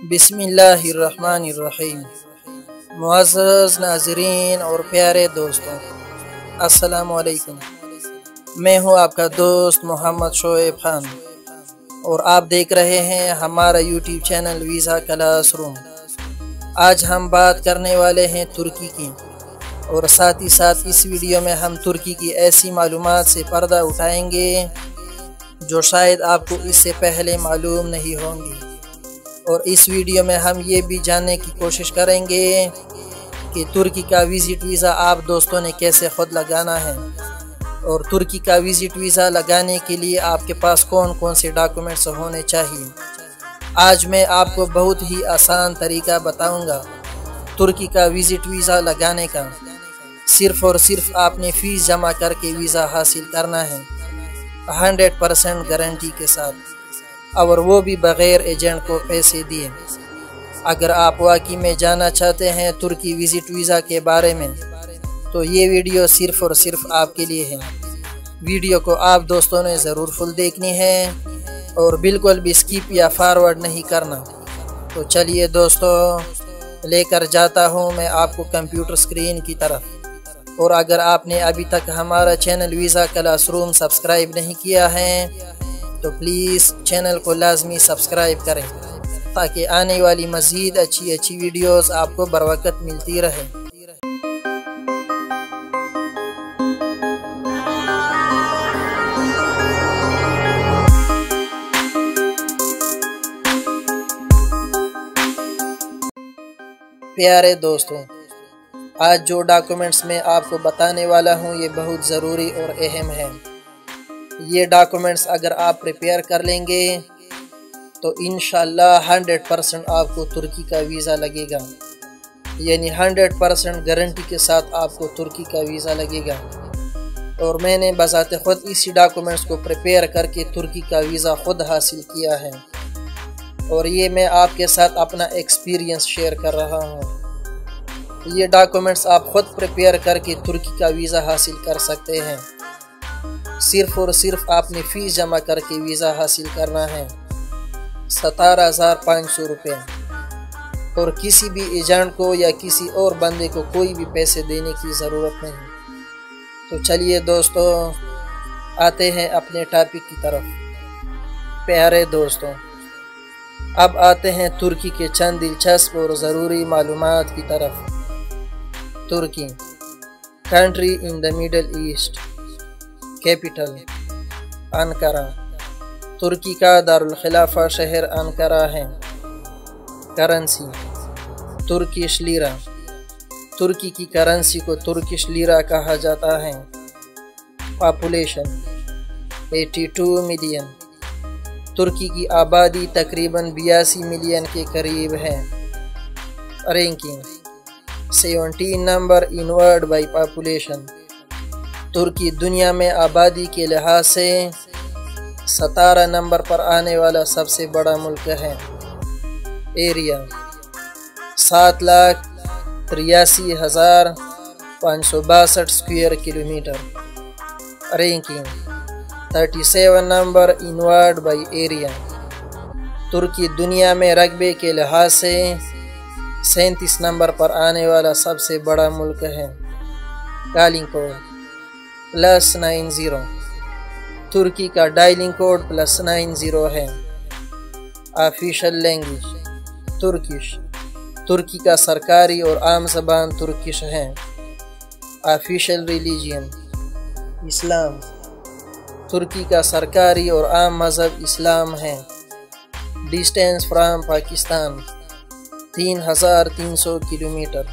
بسم اللہ الرحمن الرحیم۔ معزز ناظرین اور پیارے دوستوں، السلام علیکم۔ میں ہوں آپ کا دوست محمد شعیب خان اور آپ دیکھ رہے ہیں ہمارا YouTube channel visa class room. آج ہم بات کرنے والے ہیں ترکی کی، اور ساتھ ہی ساتھ اس ویڈیو میں ہم ترکی کی ایسی معلومات سے پردہ اٹھائیں گے جو شاید آپ کو اس سے پہلے معلوم نہیں ہوں گی، اور اس ویڈیو میں ہم یہ بھی جاننے کی کوشش کریں گے کہ ترکی کا وزٹ ویزا آپ دوستوں نے کیسے خود لگانا ہے، اور ترکی کا وزٹ ویزا لگانے کے لیے آپ کے پاس کون کون سے ڈاکومنٹس ہونے چاہیے۔ آج میں آپ کو بہت ہی آسان طریقہ بتاؤں گا ترکی کا وزٹ ویزا لگانے کا۔ صرف اور صرف آپ نے فیس جمع کر کے ویزا حاصل کرنا ہے 100% گارنٹی کے ساتھ، اور وہ بھی بغیر ایجنٹ کو پیسے دیے۔ اگر آپ واقعی میں جاننا چاہتے ہیں ترکی وزٹ ویزا کے بارے میں تو یہ ویڈیو صرف اور صرف آپ کے لیے ہے۔ ویڈیو کو آپ دوستوں نے ضرور فل دیکھنی ہے اور بالکل بھی سکپ یا فارورڈ نہیں کرنا۔ تو چلیے دوستو، لے کر جاتا ہوں میں آپ کو کمپیوٹر سکرین کی طرف، اور اگر آپ نے ابھی تک ہمارا channel visa class room subscribe نہیں کیا ہے تو پلیز چینل کو لازمی سبسکرائب کریں تاکہ آنے والی مزید اچھی ویڈیوز آپ کو بروقت ملتی رہے۔ پیارے دوستوں، آج جو ڈاکومنٹس میں آپ کو بتانے والا ہوں یہ بہت ضروری اور اہم ہے۔ یہ ڈاکومنٹس اگر آپ پریپیئر کر لیں گے تو انشاءاللہ 100% آپ کو ترکی کا ویزا لگے گا، یعنی 100% گارنٹی کے ساتھ آپ کو ترکی کا ویزا لگے گا۔ اور میں نے بذات خود اسی ڈاکومنٹس کو پریپیئر کر کے ترکی کا ویزا خود حاصل کیا ہے، اور یہ میں آپ کے ساتھ اپنا ایکسپیرینس شیئر کر رہا ہوں۔ یہ ڈاکومنٹس آپ خود پریپیئر کر کے ترکی کا ویزا حاصل کر سکتے ہیں۔ صرف اور صرف آپ نے فیس جمع کر کے ویزا حاصل کرنا ہے 17,500 روپے، اور کسی بھی ایجنٹ کو یا کسی اور بندے کو کوئی بھی پیسے دینے کی ضرورت نہیں۔ تو چلیے دوستو، آتے ہیں اپنے ٹاپک کی طرف۔ پیارے دوستوں، اب آتے ہیں ترکی کے چند دلچسپ اور ضروری معلومات کی طرف۔ ترکی، country in the Middle East, capital انقرہ، ترکی کا دارالخلافہ شہر انقرہ ہے۔ کرنسی، ترکش لیرہ، ترکی کی کرنسی کو ترکش لیرہ کہا جاتا ہے۔ پاپولیشن 82 ملین، ترکی کی آبادی تقریباً 82 ملین کے قریب ہے۔ Ranking 17 number in world by population, ترکی دنیا میں آبادی کے لحاظ سے 17 نمبر پر آنے والا سب سے بڑا ملک ہے۔ Area 7,83,562 square kilometre. Ranking 37 number in world by area, ترکی دنیا میں رقبے کے لحاظ سے 37 نمبر پر آنے والا سب سے بڑا ملک ہے۔ ڈائلنگ کوڈ +90، ترکی کا ڈائلنگ کوڈ +90 ہے۔ آفیشل لینگویج ترکش، ترکی کا سرکاری اور عام زبان ترکش ہے۔ آفیشل ریلیجین اسلام، ترکی کا سرکاری اور عام مذہب اسلام ہے۔ ڈسٹینس فرام پاکستان 3,300 کلومیٹر،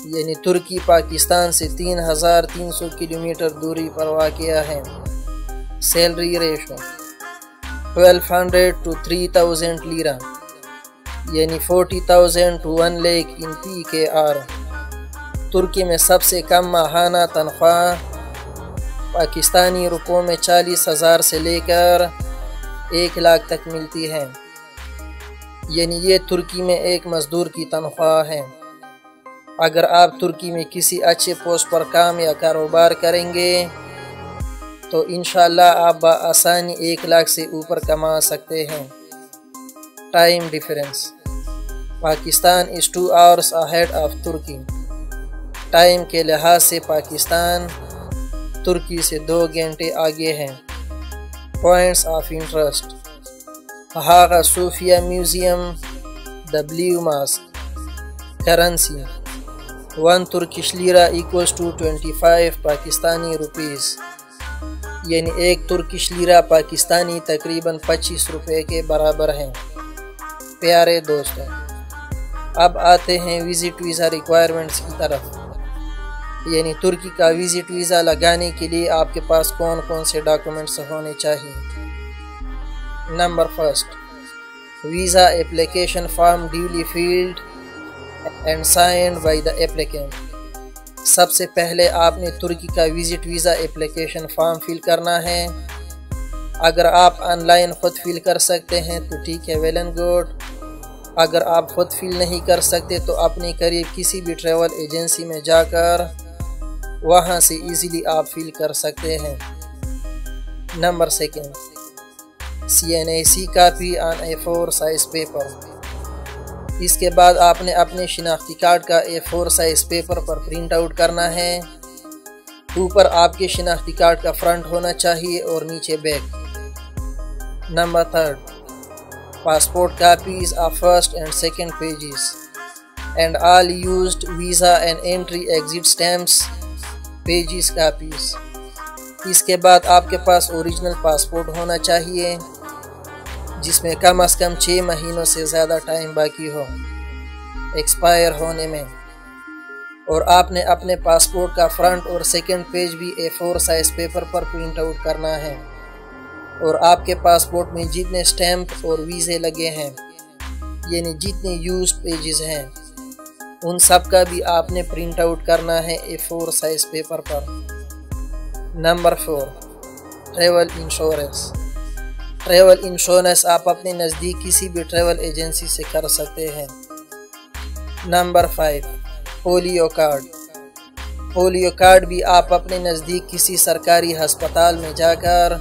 یعنی ترکی پاکستان سے 3,300 کلومیٹر دوری پر واقع ہے۔ سیلری ریشو 1,200 to 3,000 لیرہ، یعنی 40,000 to 1 lakh in PKR۔ ترکی میں سب سے کم ماہانہ تنخواہ پاکستانی روپوں میں 40,000 سے لے کر 1 لاکھ تک ملتی ہے، یعنی یہ ترکی میں ایک مزدور کی تنخواہ ہے۔ اگر آپ ترکی میں کسی اچھے پوسٹ پر کام یا کاروبار کریں گے تو انشاءاللہ آپ بآسانی 1 لاکھ سے اوپر کما سکتے ہیں۔ Time difference. Pakistan is 2 hours ahead of Turkey. Time کے لحاظ سے پاکستان ترکی سے 2 گھنٹے آگے ہیں۔ Points of interest: Hagia Sophia museum, the Blue Mosque. Currency: 1 Turkish lira equals to 25 Pakistani rupees, یعنی 1 ترکش لیرہ پاکستانی تقریباً 25 روپے کے برابر ہیں۔ پیارے دوستوں، اب آتے ہیں وزٹ ویزا ریکوائرمنٹس کی طرف، یعنی ترکی کا وزٹ ویزا لگانے کے لیے آپ کے پاس کون کون سے ڈاکومنٹس ہونے چاہیے۔ Number 1، visa application form duly filled and signed by the applicant. سب سے پہلے آپ نے ترکی کا visit visa application form fill کرنا ہے۔ اگر آپ آن لائن خود فل کر سکتے ہیں تو ٹھیک ہے، ویل اینڈ گڈ۔ اگر آپ خود فل نہیں کر سکتے تو اپنے قریب کسی بھی ٹریول ایجنسی میں جا کر وہاں سے ایزیلی آپ فل کر سکتے ہیں۔ Number 2، CNAC copy on A4 size paper. اس کے بعد آپ نے اپنے شناختی کارڈ کا A4 سائز پیپر پر پرنٹ آؤٹ کرنا ہے۔ اوپر آپ کے شناختی کارڈ کا فرنٹ ہونا چاہیے اور نیچے back. Number 3، passport copies of first and second pages and all used visa and entry exit stamps pages copies۔ اس کے بعد آپ کے پاس اوریجنل پاسپورٹ ہونا چاہیے جس میں کم از کم 6 مہینوں سے زیادہ ٹائم باقی ہو ایکسپائر ہونے میں، اور آپ نے اپنے پاسپورٹ کا فرنٹ اور سیکنڈ پیج بھی A4 سائز پیپر پر پرنٹ آؤٹ کرنا ہے، اور آپ کے پاسپورٹ میں جتنے سٹیمپ اور ویزے لگے ہیں، یعنی جتنے یوزڈ پیجز ہیں، ان سب کا بھی آپ نے پرنٹ آؤٹ کرنا ہے A4 سائز پیپر پر۔ Number 4، travel insurance. Travel insurance آپ اپنے نزدیک کسی بھی ٹریول ایجنسی سے کر سکتے ہیں۔ Number 5، polio card. Polio card بھی آپ اپنے نزدیک کسی سرکاری ہسپتال میں جا کر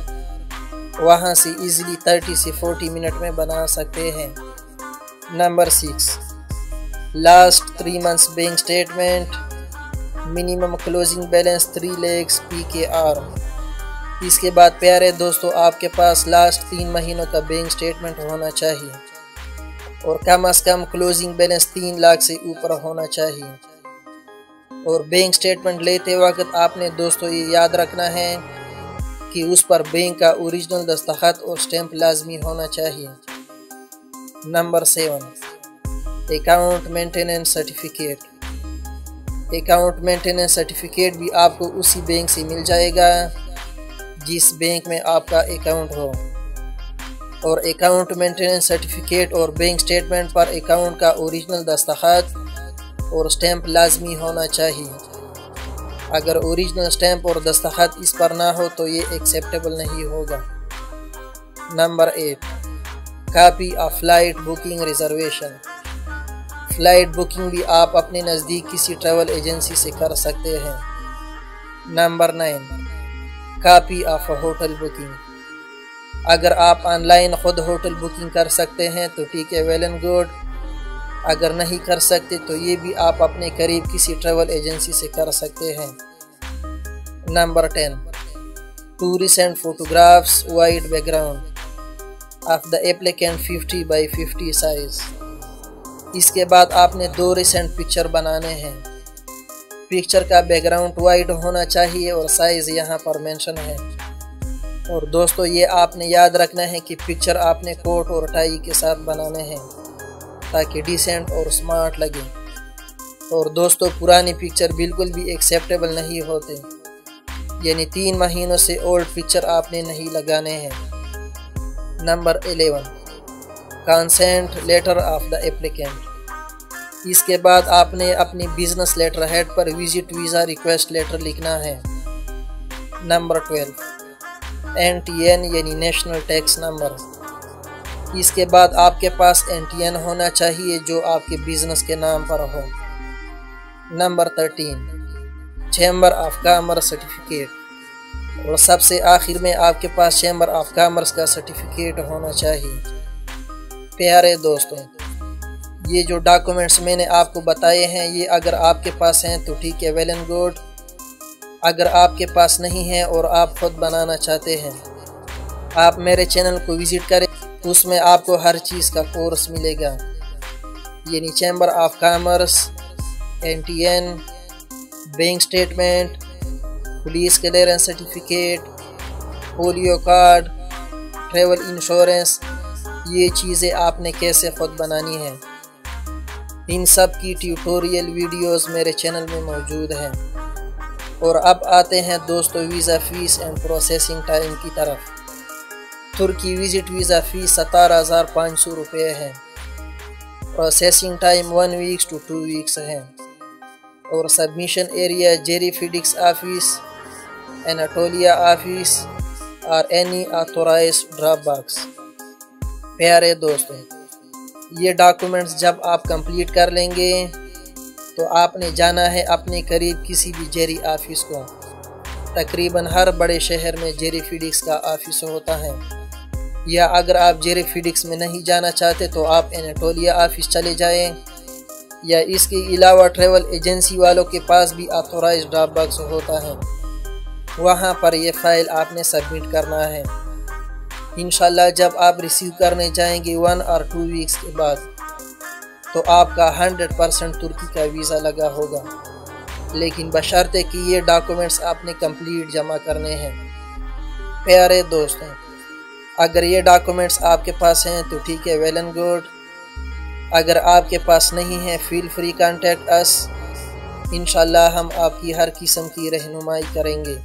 وہاں سے ایزیلی 30 سے 40 منٹ میں بنا سکتے ہیں۔ Number 6، last 3 months bank statement, minimum closing balance 3 lakhs PKR۔ اس کے بعد پیارے دوستو، آپ کے پاس لاسٹ 3 مہینوں کا بینک سٹیٹمنٹ ہونا چاہیے اور کم از کم کلوزنگ بیلنس 3 لاکھ سے اوپر ہونا چاہیے۔ اور بینک سٹیٹمنٹ لیتے وقت آپ نے دوستو یہ یاد رکھنا ہے کہ اس پر بینک کا اوریجنل دستخط اور سٹیمپ لازمی ہونا چاہیے۔ Number 7، account maintenance certificate. Account maintenance certificate بھی آپ کو اسی بینک سے مل جائے گا جس بینک میں آپ کا اکاؤنٹ ہو، اور اکاؤنٹ مینٹیننس سرٹیفکیٹ اور بینک سٹیٹمنٹ پر اکاؤنٹ کا اوریجنل دستخط اور سٹیمپ لازمی ہونا چاہیے۔ اگر اوریجنل سٹیمپ اور دستخط اس پر نہ ہو تو یہ ایکسیپٹیبل نہیں ہوگا۔ Number 8، copy of flight booking reservation. Flight booking بھی آپ اپنے نزدیک کسی ٹریول ایجنسی سے کر سکتے ہیں۔ Number 9، copy of hotel booking. اگر آپ آن لائن خود ہوٹل بکنگ کر سکتے ہیں تو ٹھیک ہے، ویل اینڈ گڈ۔ اگر نہیں کر سکتے تو یہ بھی آپ اپنے قریب کسی ٹریول ایجنسی سے کر سکتے ہیں۔ Number 10، 2 recent photographs white background of the applicant 50 by 50 size۔ اس کے بعد آپ نے 2 ریسنٹ پکچر بنانے ہیں۔ پکچر کا بیک گراؤنڈ وائٹ ہونا چاہیے اور سائز یہاں پر مینشن ہے۔ اور دوستو یہ آپ نے یاد رکھنا ہے کہ پکچر آپ نے کوٹ اور ٹائی کے ساتھ بنانے ہیں تاکہ ڈیسنٹ اور سمارٹ لگے۔ اور دوستو پرانی پکچر بالکل بھی ایکسیپٹیبل نہیں ہوتے، یعنی 3 مہینوں سے اولڈ پکچر آپ نے نہیں لگانے ہیں۔ Number 11، consent letter of the applicant. اس کے بعد آپ نے اپنی بزنس لیٹر ہیڈ پر وزٹ ویزا ریکویسٹ لیٹر لکھنا ہے۔ نمبر 12، NTN یعنی نیشنل ٹیکس نمبر۔ اس کے بعد آپ کے پاس NTN ہونا چاہیے جو آپ کے بزنس کے نام پر ہو۔ Number 13، chamber of commerce certificate. اور سب سے آخر میں آپ کے پاس چیمبر آف کامرس کا سرٹیفکیٹ ہونا چاہیے۔ پیارے دوستوں، یہ جو ڈاکومنٹس میں نے آپ کو بتائے ہیں، یہ اگر آپ کے پاس ہیں تو ٹھیک ہے، ویل اینڈ گڈ۔ اگر آپ کے پاس نہیں ہے اور آپ خود بنانا چاہتے ہیں، آپ میرے چینل کو وزٹ کریں، اس میں آپ کو ہر چیز کا کورس ملے گا، یعنی chamber of commerce, NTN، bank statement, police clearance certificate, polio card, travel insurance, یہ چیزیں آپ نے کیسے خود بنانی ہیں، ان سب کی ٹیوٹوریل ویڈیوز میرے چینل میں موجود ہیں۔ اور اب آتے ہیں دوستو visa fees and processing time کی طرف۔ ترکی وزٹ ویزا فیس 17,500 روپے ہے، processing time 1 week to 2 weeks ہے، اور سبمیشن ایریا جیری فیڈکس آفس، اناٹولیا آفس اور اینی آتھورائزڈ ڈراپ باکس۔ پیارے دوستوں، یہ ڈاکومنٹس جب آپ کمپلیٹ کر لیں گے تو آپ نے جانا ہے اپنے قریب کسی بھی جیری آفس کو۔ تقریباً ہر بڑے شہر میں جیری فیڈکس کا آفس ہوتا ہے، یا اگر آپ جیری فیڈکس میں نہیں جانا چاہتے تو آپ اناٹولیا آفس چلے جائیں، یا اس کے علاوہ ٹریول ایجنسی والوں کے پاس بھی آتھورائزڈ ڈراپ باکس ہوتا ہے، وہاں پر یہ فائل آپ نے سبمٹ کرنا ہے۔ انشاءاللہ جب آپ ریسیو کرنے جائیں گے 1 or 2 weeks کے بعد، تو آپ کا 100% ترکی کا ویزا لگا ہوگا، لیکن بشرطے کہ یہ ڈاکومنٹس آپ نے کمپلیٹ جمع کرنے ہیں۔ پیارے دوستوں، اگر یہ ڈاکومنٹس آپ کے پاس ہیں تو ٹھیک ہے، ویل اینڈ گڈ۔ اگر آپ کے پاس نہیں ہے، فیل فری کانٹیکٹ اس، انشاءاللہ ہم آپ کی ہر قسم کی رہنمائی کریں گے،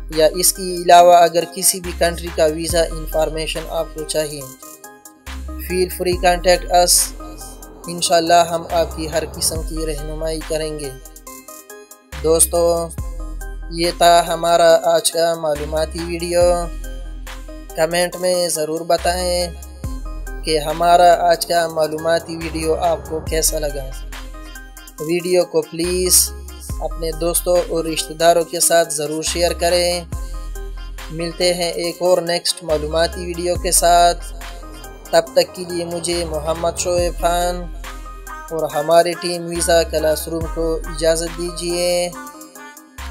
یا اس کے علاوہ اگر کسی بھی کنٹری کا ویزا انفارمیشن آپ کو چاہیے، فیل فری کانٹیکٹ اس، انشاءاللہ ہم آپ کی ہر قسم کی رہنمائی کریں گے۔ دوستو، یہ تھا ہمارا آج کا معلوماتی ویڈیو۔ کمنٹ میں ضرور بتائیں کہ ہمارا آج کا معلوماتی ویڈیو آپ کو کیسا لگا۔ ویڈیو کو پلیز اپنے دوستوں اور رشتہ داروں کے ساتھ ضرور شیئر کریں۔ ملتے ہیں ایک اور نیکسٹ معلوماتی ویڈیو کے ساتھ، تب تک کے لیے مجھے محمد شعیب خان اور ہماری ٹیم ویزا کلاس روم کو اجازت دیجیے۔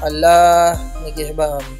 اللہ نگہبان۔